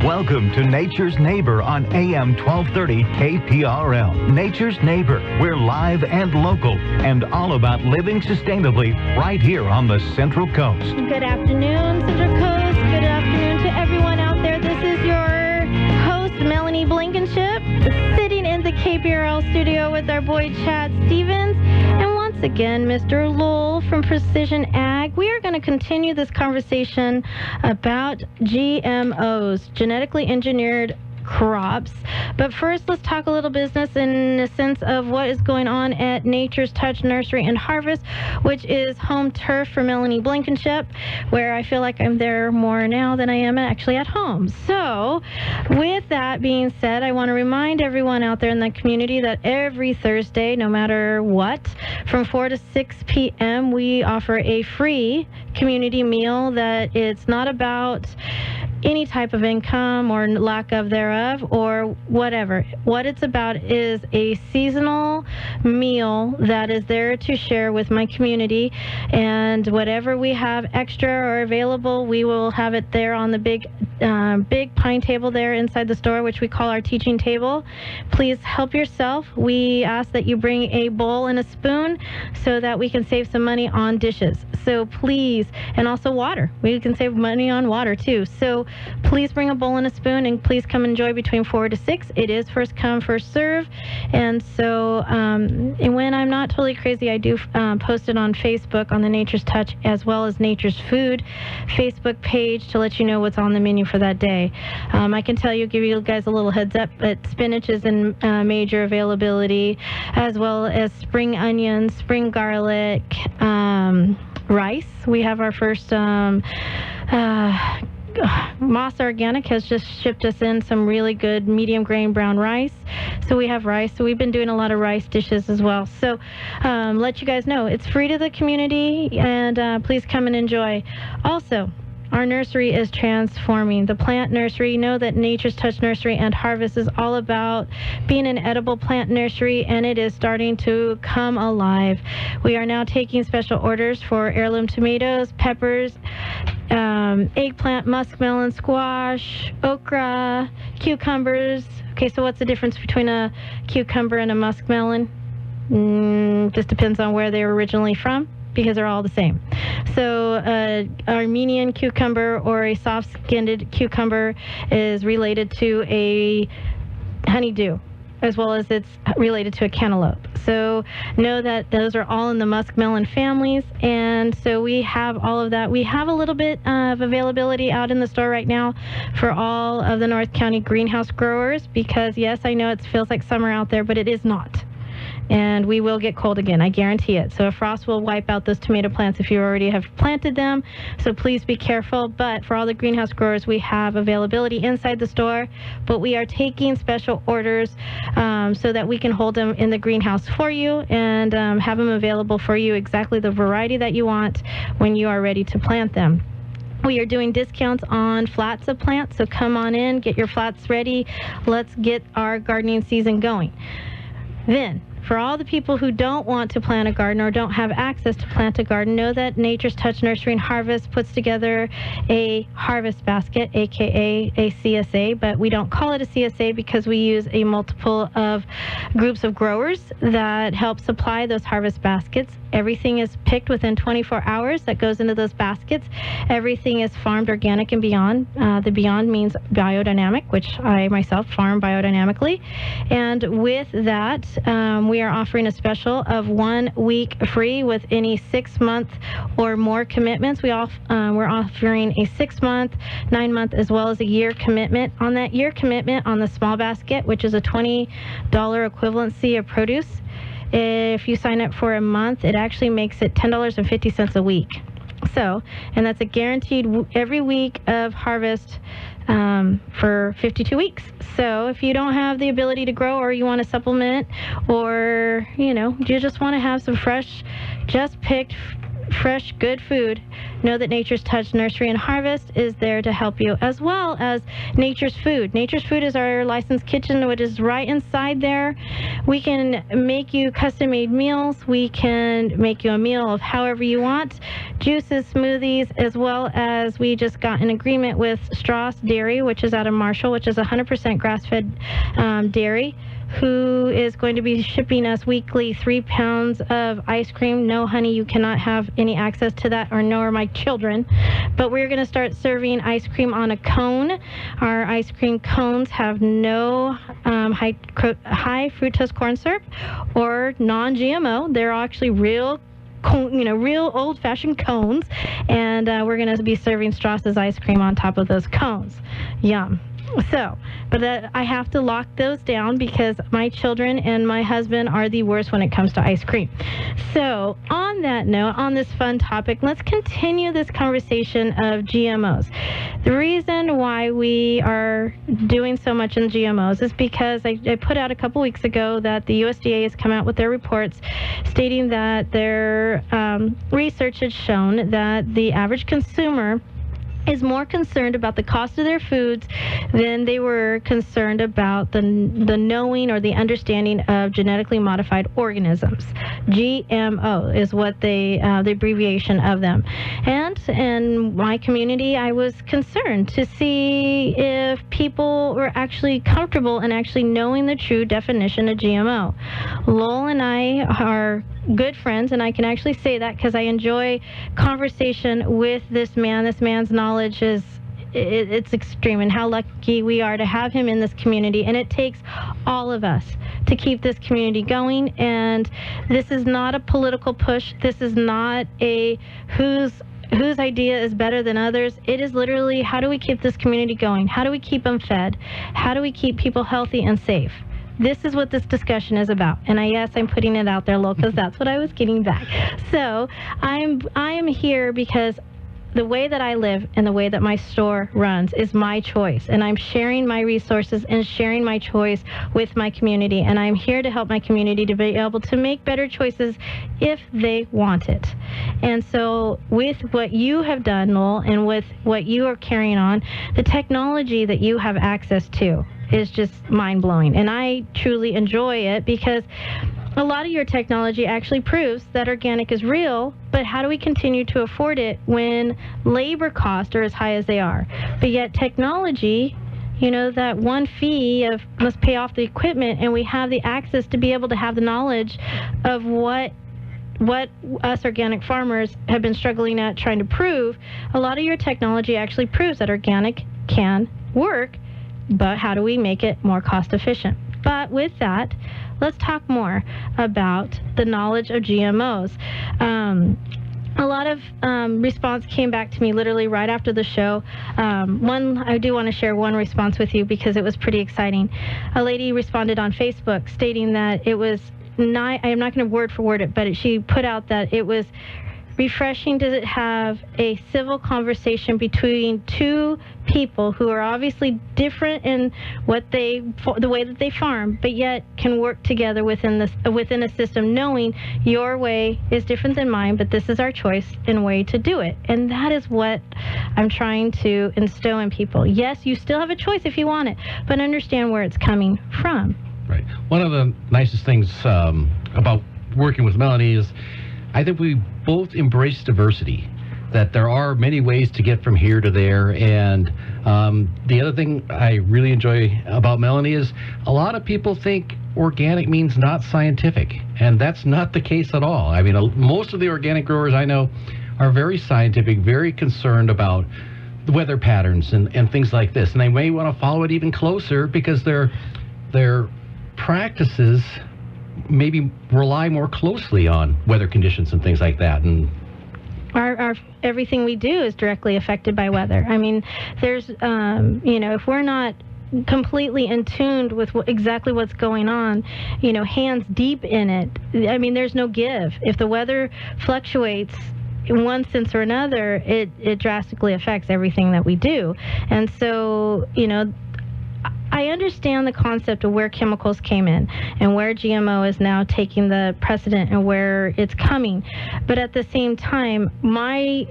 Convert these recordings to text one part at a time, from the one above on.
Welcome to Nature's Neighbor on AM 1230 KPRL. Nature's Neighbor. We're live and local and all about living sustainably right here on the Central Coast. Good afternoon, Central Coast. Good afternoon to everyone out there. This is your host, Melanie Blankenship, sitting in the KPRL studio with our boy, Chad Stevens. And once again, Mr. Lowell from Precision Ag. We are going to continue this conversation about GMOs, genetically engineered crops. But first, let's talk a little business in the sense of what is going on at Nature's Touch Nursery and Harvest, which is home turf for Melanie Blankenship, where I feel like I'm there more now than I am actually at home. So, with that being said, I want to remind everyone out there in the community that every Thursday, no matter what, from 4 to 6 p.m., we offer a free community meal that it's not about any type of income or lack of thereof or whatever. What it's about is a seasonal meal that is there to share with my community, and whatever we have extra or available, we will have it there on the big pine table there inside the store, which we call our teaching table. Please help yourself. We ask that you bring a bowl and a spoon so that we can save some money on dishes. So please, and also water. We can save money on water too. So please bring a bowl and a spoon, and please come enjoy between 4 to 6. It is first come, first serve. And so, and when I'm not totally crazy, I do post it on Facebook on the Nature's Touch as well as Nature's Food Facebook page to let you know what's on the menu for that day. I can tell you, give you guys a little heads up, but spinach is in major availability, as well as spring onions, spring garlic, rice. We have our first Moss Organic has just shipped us in some really good medium grain brown rice. So we have rice. So we've been doing a lot of rice dishes as well. So let you guys know, it's free to the community, and please come and enjoy. Also, our nursery is transforming. The plant nursery, you know that Nature's Touch Nursery and Harvest is all about being an edible plant nursery, and it is starting to come alive. We are now taking special orders for heirloom tomatoes, peppers, eggplant, muskmelon, squash, okra, cucumbers. Okay, so what's the difference between a cucumber and a muskmelon? Just depends on where they were originally from, because they're all the same. So Armenian cucumber or a soft-skinned cucumber is related to a honeydew, as well as it's related to a cantaloupe. So know that those are all in the muskmelon families, and so we have all of that. We have a little bit of availability out in the store right now for all of the North County greenhouse growers, because yes, I know it feels like summer out there, but it is not. And we will get cold again, I guarantee it. So a frost will wipe out those tomato plants if you already have planted them. So please be careful. But for all the greenhouse growers, we have availability inside the store. But we are taking special orders so that we can hold them in the greenhouse for you and have them available for you, exactly the variety that you want when you are ready to plant them. We are doing discounts on flats of plants. So come on in, get your flats ready. Let's get our gardening season going. Then, for all the people who don't want to plant a garden or don't have access to plant a garden, know that Nature's Touch Nursery and Harvest puts together a harvest basket, aka a CSA, but we don't call it a CSA because we use a multiple of groups of growers that help supply those harvest baskets. Everything is picked within 24 hours that goes into those baskets. Everything is farmed organic and beyond. The beyond means biodynamic, which I myself farm biodynamically. And with that, we are offering a special of 1 week free with any 6-month or more commitments. We're offering a 6-month, 9-month, as well as a year commitment. On that year commitment on the small basket, which is a $20 equivalency of produce, if you sign up for a month, it actually makes it $10.50 a week. So, and that's a guaranteed every week of harvest for 52 weeks. So if you don't have the ability to grow, or you want to supplement, or you just want to have some fresh, just picked fresh, good food, know that Nature's Touch Nursery and Harvest is there to help you, as well as Nature's Food. Nature's Food is our licensed kitchen, which is right inside there. We can make you custom-made meals. We can make you a meal of however you want, juices, smoothies, as well as we just got an agreement with Strauss Dairy, which is out of Marshall, which is 100% grass-fed dairy, who is going to be shipping us weekly 3 pounds of ice cream. No, honey, you cannot have any access to that, or nor my children. But we're going to start serving ice cream on a cone. Our ice cream cones have no high fructose corn syrup or non-GMO. They're actually real old-fashioned cones, and we're going to be serving Strauss's ice cream on top of those cones. Yum. So, but I have to lock those down because my children and my husband are the worst when it comes to ice cream. So, on that note, on this fun topic, let's continue this conversation of GMOs. The reason why we are doing so much in GMOs is because I put out a couple weeks ago that the USDA has come out with their reports stating that their research has shown that the average consumer is more concerned about the cost of their foods than they were concerned about the knowing or the understanding of genetically modified organisms. GMO is what the abbreviation of them. And in my community, I was concerned to see if people were actually comfortable in actually knowing the true definition of GMO. Lowell and I are good friends, and I can actually say that because I enjoy conversation with this man. This man's knowledge is it's extreme, and how lucky we are to have him in this community. And it takes all of us to keep this community going. And this is not a political push. This is not a whose idea is better than others. It is literally, how do we keep this community going? How do we keep them fed? How do we keep people healthy and safe? This is what this discussion is about. And I'm putting it out there, Lowell, because that's what I was getting back. So I am here because the way that I live and the way that my store runs is my choice. And I'm sharing my resources and sharing my choice with my community. And I'm here to help my community to be able to make better choices if they want it. And so with what you have done, Lowell, and with what you are carrying on, the technology that you have access to is just mind-blowing. And I truly enjoy it because a lot of your technology actually proves that organic is real, but how do we continue to afford it when labor costs are as high as they are? But yet technology, that one fee of must pay off the equipment, and we have the access to be able to have the knowledge of what us organic farmers have been struggling at trying to prove. A lot of your technology actually proves that organic can work, but how do we make it more cost efficient? But with that, let's talk more about the knowledge of GMOs. A lot of response came back to me literally right after the show. I do want to share one response with you because it was pretty exciting. A lady responded on Facebook stating that it was I am not going to word for word it, but she put out that it was refreshing to have a civil conversation between two people who are obviously different in the way that they farm, but yet can work together within a system, knowing your way is different than mine, but this is our choice and way to do it. And that is what I'm trying to instill in people. Yes, you still have a choice if you want it, but understand where it's coming from. Right. One of the nicest things about working with Melanie is I think we both embrace diversity, that there are many ways to get from here to there. And the other thing I really enjoy about Melanie is a lot of people think organic means not scientific, and that's not the case at all. I mean, most of the organic growers I know are very scientific, very concerned about the weather patterns and things like this. And they may want to follow it even closer because their practices maybe rely more closely on weather conditions and things like that. And our everything we do is directly affected by weather. I mean, there's if we're not completely in tune with exactly what's going on, hands deep in it, I mean, there's no give. If the weather fluctuates in one sense or another, it drastically affects everything that we do. And so, I understand the concept of where chemicals came in and where GMO is now taking the precedent and where it's coming. But at the same time, my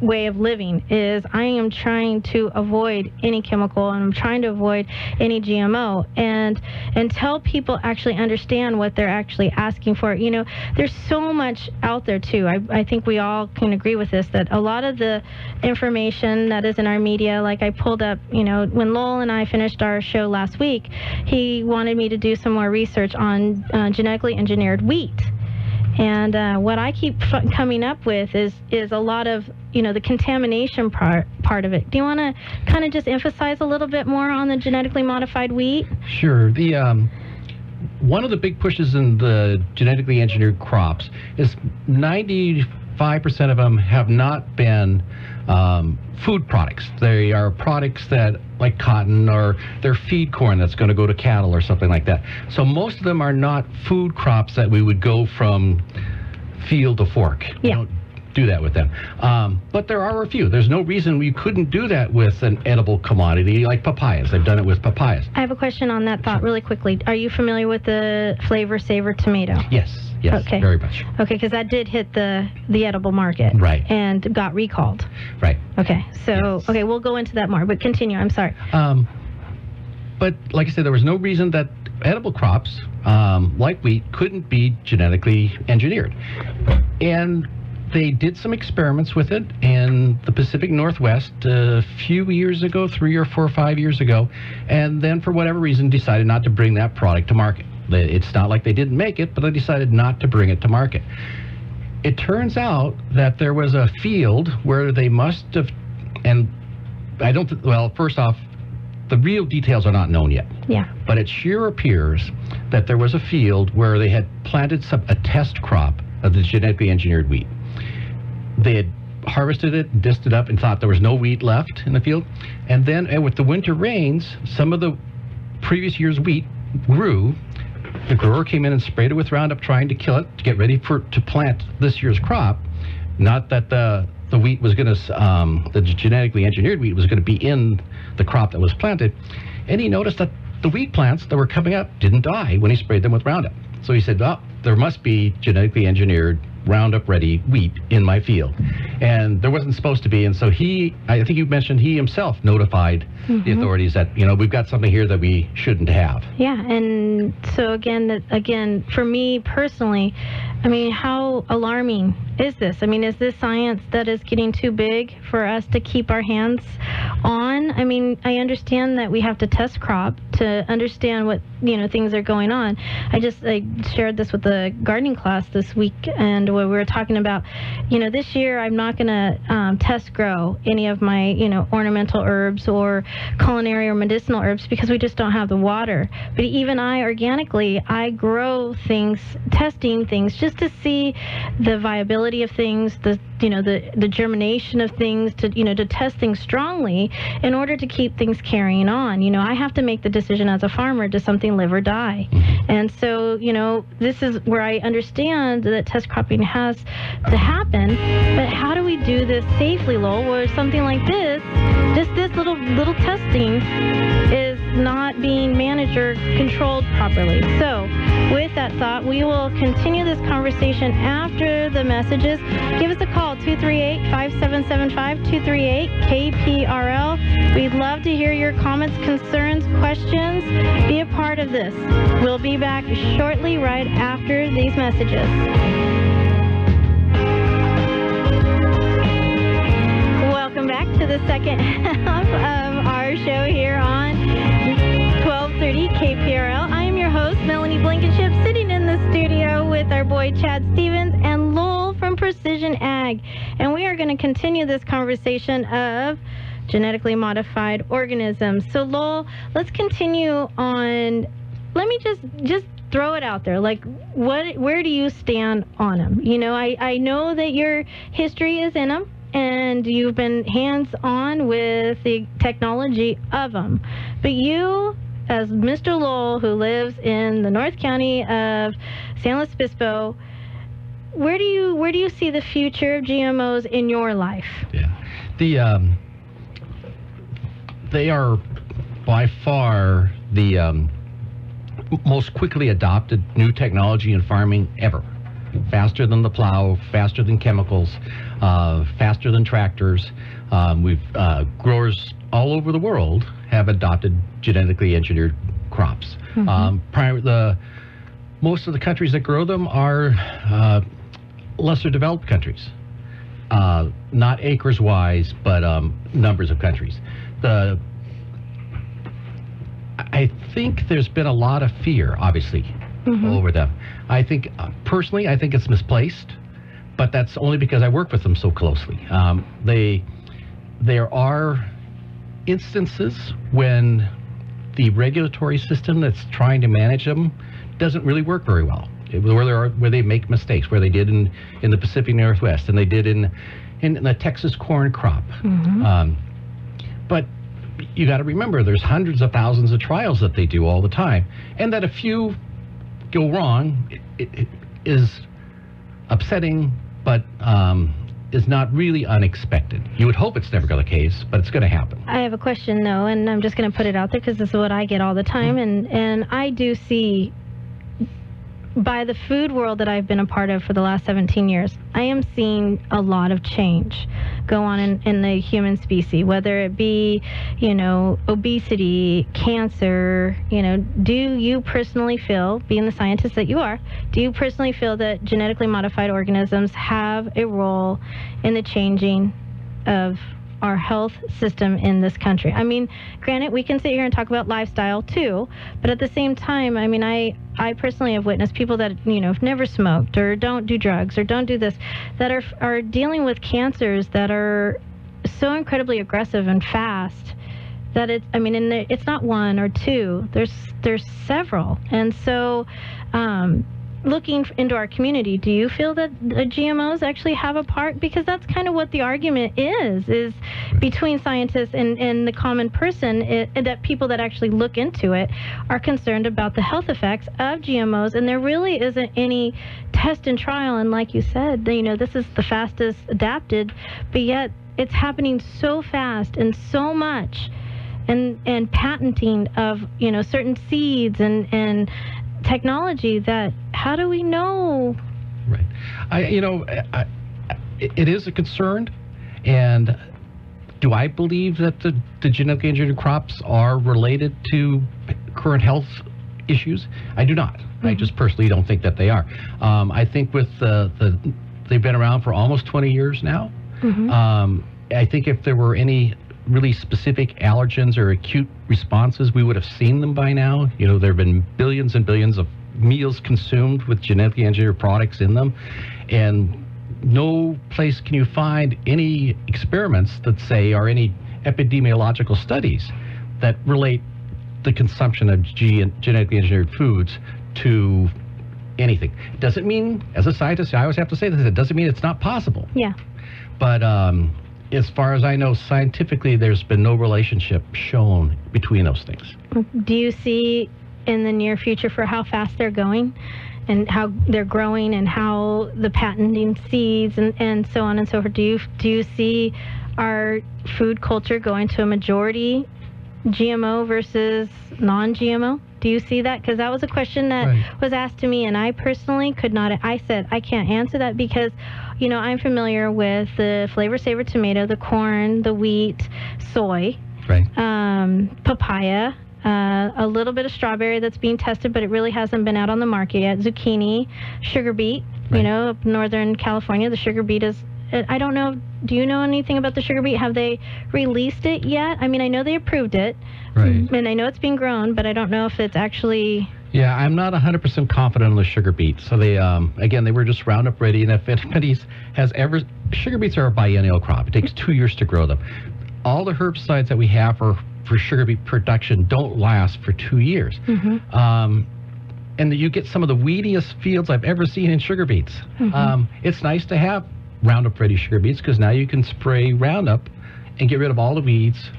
way of living is I am trying to avoid any chemical, and I'm trying to avoid any GMO. And until people actually understand what they're actually asking for, you know, there's so much out there too. I think we all can agree with this, that a lot of the information that is in our media, like I pulled up, you know, when Lowell and I finished our show last week, he wanted me to do some more research on genetically engineered wheat. And what I keep coming up with is a lot of, you know, the contamination part of it. Do you want to kind of just emphasize a little bit more on the genetically modified wheat? Sure. The one of the big pushes in the genetically engineered crops is 95% of them have not been food products. They are products that, like cotton, or they're feed corn that's going to go to cattle or something like that. So most of them are not food crops that we would go from field to fork. Yeah. We don't do that with them. But there are a few. There's no reason we couldn't do that with an edible commodity like papayas. They've done it with papayas. I have a question on that thought really quickly. Are you familiar with the Flavor Saver tomato? Yes, Okay. Very much. Okay, because that did hit the edible market. Right. And got recalled. Right. Okay, so, Yes. okay, we'll go into that more, but continue, I'm sorry. But like I said, there was no reason that edible crops, like wheat, couldn't be genetically engineered. And they did some experiments with it in the Pacific Northwest a few years ago, 3 or 4 or 5 years ago, and then for whatever reason decided not to bring that product to market. It's not like they didn't make it, but they decided not to bring it to market. It turns out that there was a field where they must have, and I don't, well, first off, the real details are not known yet. Yeah. But it sure appears that there was a field where they had planted a test crop of the genetically engineered wheat. They had harvested it, dished it up, and thought there was no wheat left in the field. And then with the winter rains, some of the previous year's wheat grew. The grower came in and sprayed it with Roundup, trying to kill it, to get ready to plant this year's crop. Not that the wheat was going to, the genetically engineered wheat was going to be in the crop that was planted. And he noticed that the wheat plants that were coming up didn't die when he sprayed them with Roundup. So he said, oh, there must be genetically engineered Roundup ready wheat in my field. And there wasn't supposed to be. And so I think you mentioned he himself notified the authorities that, you know, we've got something here that we shouldn't have. Yeah, and so again, for me personally, I mean, how alarming is this? I mean, is this science that is getting too big for us to keep our hands on? I mean, I understand that we have to test crop to understand what, you know, things are going on. I shared this with the gardening class this week, and where we were talking about, you know, this year I'm not going to test grow any of my, you know, ornamental herbs or culinary or medicinal herbs because we just don't have the water. But even organically, I grow things, testing things just to see the viability of things, the germination of things, to test things strongly in order to keep things carrying on. You know, I have to make the decision as a farmer, does something live or die? And so, you know, this is where I understand that test cropping has to happen, but how do we do this safely, Lowell, where something like this, just this little testing is not being managed or controlled properly? So, with that thought, we will continue this conversation after the messages. Give us a call, 238-5775, 238-KPRL. We'd love to hear your comments, concerns, questions. Be a part of this. We'll be back shortly right after these messages. Welcome back to the second half of our show here on 1230 KPRL. I am your host, Melanie Blankenship, sitting in the studio with our boy Chad Stevens and Lowell from Precision Ag. And we are going to continue this conversation of genetically modified organisms. So Lowell, let's continue on. Let me just throw it out there. Like, where do you stand on them? You know, I know that your history is in them, and you've been hands-on with the technology of them. But you, as Mr. Lowell, who lives in the North County of San Luis Obispo, where do you see the future of GMOs in your life? Yeah, they are by far the most quickly adopted new technology in farming ever. Faster than the plow, faster than chemicals, faster than tractors. Growers all over the world have adopted genetically engineered crops. Most of the countries that grow them are lesser developed countries. Not acres wise, but numbers of countries. I think there's been a lot of fear, obviously, over them. I think, personally, I think it's misplaced, but that's only because I work with them so closely. There are instances when the regulatory system that's trying to manage them doesn't really work very well. Where they make mistakes, where they did in the Pacific Northwest, and they did in the Texas corn crop. But you got to remember, there's hundreds of thousands of trials that they do all the time, and that a few go wrong, it is upsetting, but is not really unexpected. You would hope it's never the case, but it's going to happen. I have a question, though, and I'm just going to put it out there because this is what I get all the time, and I do see, by the food world that I've been a part of for the last 17 years, I am seeing a lot of change go on in the human species, whether it be, obesity, cancer, do you personally feel, being the scientist that you are, do you personally feel that genetically modified organisms have a role in the changing of our health system in this country? I mean, granted, we can sit here and talk about lifestyle too, but at the same time, I mean, I personally have witnessed people that, have never smoked or don't do drugs or don't do this, that are dealing with cancers that are so incredibly aggressive and fast that it's not one or two, there's several. And so, looking into our community, do you feel that the GMOs actually have a part? Because that's kind of what the argument is between scientists and the common person, that people that actually look into it are concerned about the health effects of GMOs, and there really isn't any test and trial. And like you said, this is the fastest adapted, but yet it's happening so fast and so much, and patenting of certain seeds and technology, that how do we know? Right. It is a concern, and do I believe that the genetically engineered crops are related to current health issues? I do not. I just personally don't think that they are. I think with they've been around for almost 20 years now. I think if there were any really specific allergens or acute responses, we would have seen them by now. There have been billions and billions of meals consumed with genetically engineered products in them, and no place can you find any experiments that say, or any epidemiological studies that relate the consumption of genetically engineered foods to anything. It doesn't mean, as a scientist, I always have to say this, it doesn't mean it's not possible. Yeah. But as far as I know, scientifically, there's been no relationship shown between those things. Do you see in the near future for how fast they're going and how they're growing and how the patenting seeds and so on and so forth, do you see our food culture going to a majority GMO versus non-GMO? Do you see that? Because that was a question that was asked to me, and I personally could not. I said I can't answer that because, I'm familiar with the flavor saver tomato, the corn, the wheat, soy, papaya, a little bit of strawberry that's being tested, but it really hasn't been out on the market yet. Zucchini, sugar beet. Up Northern California, the sugar beet is. I don't know. Do you know anything about the sugar beet? Have they released it yet? I mean, I know they approved it, and I know it's being grown, but I don't know if it's actually. Yeah, I'm not 100% confident on the sugar beet. So they, again, they were just Roundup Ready, and if anybody has ever, sugar beets are a biennial crop. It takes 2 years to grow them. All the herbicides that we have for sugar beet production don't last for 2 years. And you get some of the weediest fields I've ever seen in sugar beets. It's nice to have Roundup Ready sugar beets because now you can spray Roundup and get rid of all the weeds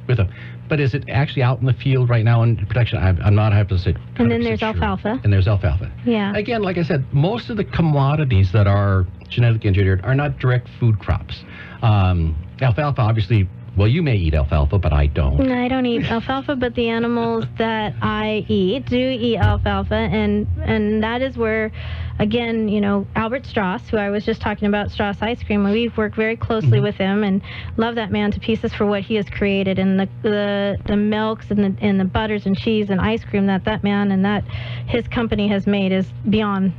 with them. But is it actually out in the field right now in production? I'm not 100%. And then there's alfalfa. And there's alfalfa. Yeah. Again, like I said, most of the commodities that are genetically engineered are not direct food crops. Alfalfa, obviously, Well, you may eat alfalfa, but I don't. No, I don't eat alfalfa, but the animals that I eat do eat alfalfa, and that is where, again, Albert Strauss, who I was just talking about, Strauss Ice Cream, we've worked very closely with him and love that man to pieces for what he has created, and the milks and the butters and cheese and ice cream that man and that his company has made is beyond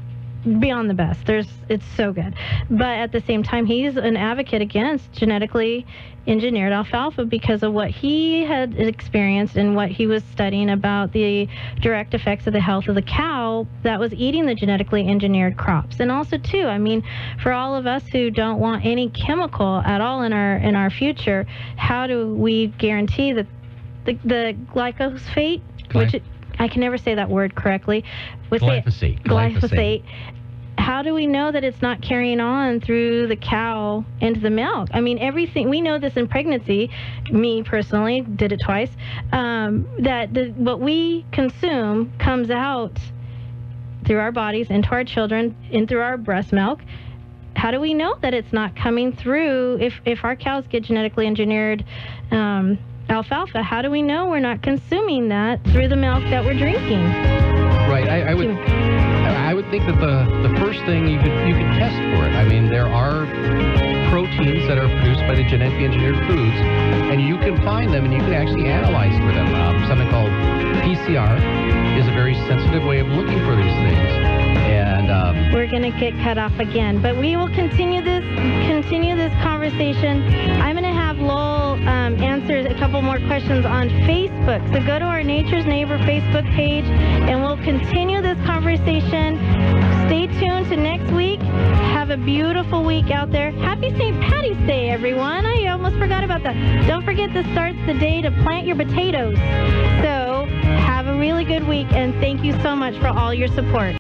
the best. It's so good. But at the same time, he's an advocate against genetically engineered alfalfa because of what he had experienced and what he was studying about the direct effects of the health of the cow that was eating the genetically engineered crops. And also too, for all of us who don't want any chemical at all in our future, how do we guarantee that the glyphosate, which I can never say that word correctly. Glyphosate. How do we know that it's not carrying on through the cow into the milk? Everything, we know this in pregnancy. Me personally did it twice. What we consume comes out through our bodies, into our children, in through our breast milk. How do we know that it's not coming through if our cows get genetically engineered alfalfa? How do we know we're not consuming that through the milk that we're drinking? Right. I would think that the first thing you could test for it. There are proteins that are produced by the genetically engineered foods, and you can find them and you can actually analyze for them. Something called PCR is a very sensitive way of looking for these things. And we're going to get cut off again, but we will continue this conversation. I'm going to have Lowell answer a couple more questions on Facebook. So go to our Nature's Neighbor Facebook page, and we'll continue this conversation. Stay tuned to next week. Have a beautiful week out there. Happy St. Patty's Day, everyone. I almost forgot about that. Don't forget, this starts the day to plant your potatoes. So have a really good week, and thank you so much for all your support.